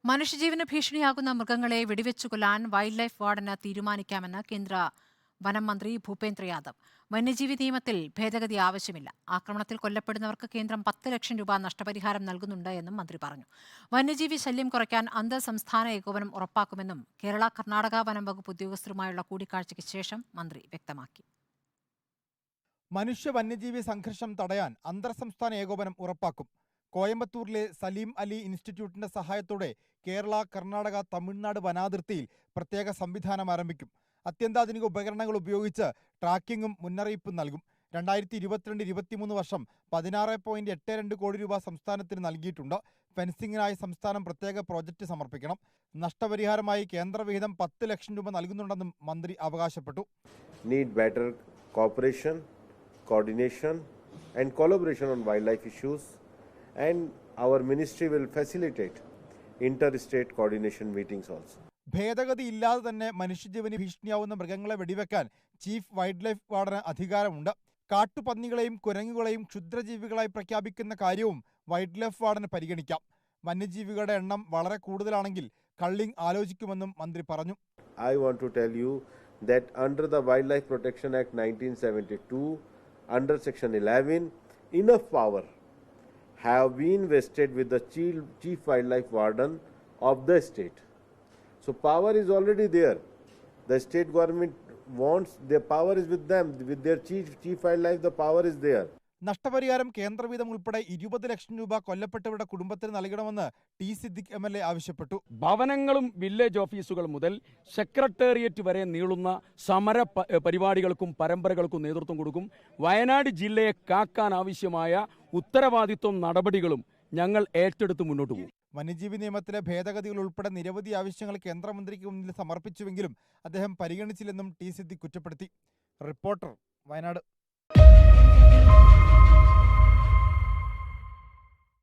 മനുഷ്യജീവന് ഭീഷണിയാകുന്ന മൃഗങ്ങളെ വെടിവെച്ചു കൊല്ലാൻ വൈൽഡ് ലൈഫ് വാർഡന് തീരുമാനിക്കാമെന്ന് കേന്ദ്ര വനം മന്ത്രി ഭൂപേന്ദ്ര യാദവ്. വന്യജീവി നിയമത്തിൽ ഭേദഗതി ആവശ്യമില്ല. ആക്രമണത്തിൽ കൊല്ലപ്പെടുന്നവർക്ക് കേന്ദ്രം 10 ലക്ഷം രൂപ നഷ്ടപരിഹാരം നൽകുന്നുണ്ട് എന്നും മന്ത്രി പറഞ്ഞു. വന്യജീവി ശല്യം കുറയ്ക്കാൻ അന്തർ സംസ്ഥാന ഏകോപനം ഉറപ്പാക്കുമെന്നും കേരള കർണാടക വനം വകുപ്പ് ഉദ്യോഗസ്ഥരുമായുള്ള കൂടിക്കാഴ്ചയ്ക്ക് ശേഷം മന്ത്രി വ്യക്തമാക്കി. മനുഷ്യ വന്യജീവി സംഘർഷം തടയാൻ അന്തർ സംസ്ഥാന ഏകോപനം ഉറപ്പാക്കും. കോയമ്പത്തൂരിലെ സലീം അലി ഇൻസ്റ്റിറ്റ്യൂട്ടിന്റെ സഹായത്തോടെ കേരള, കർണാടക, തമിഴ്നാട് വനാതിർത്തിയിൽ പ്രത്യേക സംവിധാനം ആരംഭിക്കും. അത്യന്താധുനിക ഉപകരണങ്ങൾ ഉപയോഗിച്ച് ട്രാക്കിങ്ങും മുന്നറിയിപ്പും നൽകും. 2022-23 വർഷം 16.82 കോടി രൂപ സംസ്ഥാനത്തിന് നൽകിയിട്ടുണ്ട്. ഫെൻസിംഗിനായി സംസ്ഥാനം പ്രത്യേക പ്രോജക്റ്റ് സമർപ്പിക്കണം. നഷ്ടപരിഹാരമായി കേന്ദ്രവിഹിതം 10 ലക്ഷം രൂപ നൽകുന്നുണ്ടെന്നും മന്ത്രി അവകാശപ്പെട്ടു. Need better cooperation, coordination and collaboration on wildlife issues, and our ministry will facilitate inter-state coordination meetings also. ഭേദഗതി ഇല്ലാതെ തന്നെ മനുഷ്യജീവന് ഭീഷണിയാവുന്ന മൃഗങ്ങളെ വെടിവെക്കാൻ ചീഫ് വൈൽഡ് ലൈഫ് വാർഡന് അധികാരമുണ്ട്. കാട്ടുപന്നികളെയും കുരങ്ങുകളെയും ക്ഷുദ്രജീവികളായി പ്രഖ്യാപിക്കുന്ന കാര്യവും വൈൽഡ് ലൈഫ് വാർഡന് പരിഗണിക്കാം. വന്യജീവികളുടെ എണ്ണം വളരെ കൂടുതലാണെങ്കിൽ കള്ളിംഗ് ആലോചിക്കുമെന്നും മന്ത്രി പറഞ്ഞു. I want to tell you that under the Wildlife Protection Act 1972, under Section 11, enough power have been vested with the Chief Wildlife Warden of the state. So power is already there. The state government wants, their power is with them, with their chief wildlife, the power is there. നഷ്ടപരിഹാരം കേന്ദ്രവീതം ഉൾപ്പെടെ 20 ലക്ഷം രൂപ കൊല്ലപ്പെട്ടവരുടെ കുടുംബത്തിന് നൽകണമെന്ന് T Siddique MLA ആവശ്യപ്പെട്ടു. ഭവനങ്ങളും village ഓഫീസുകൾ മുതൽ secretariat വരെ നീളുന്ന സമര പരിപാടികൾക്കും പരമ്പരകൾക്കും നേതൃത്വം കൊടുക്കും. വയനാട് ജില്ലയെ കാക്കാൻ ആവശ്യമായ ഉത്തരവാദിത്വം നടപടികളും ഞങ്ങൾ ഏറ്റെടുത്ത് മുന്നോട്ട് പോകും. വന്യജീവി നിയമത്തിലെ ഭേദഗതികൾ ഉൾപ്പെടെ നിരവധി ആവശ്യങ്ങൾ കേന്ദ്രമന്ത്രിക്ക് മുന്നിൽ സമർപ്പിച്ചുവെങ്കിലും അദ്ദേഹം പരിഗണിച്ചില്ലെന്നും ടി സിദ്ദിഖ് കുറ്റപ്പെടുത്തി. റിപ്പോർട്ടർ, വയനാട്.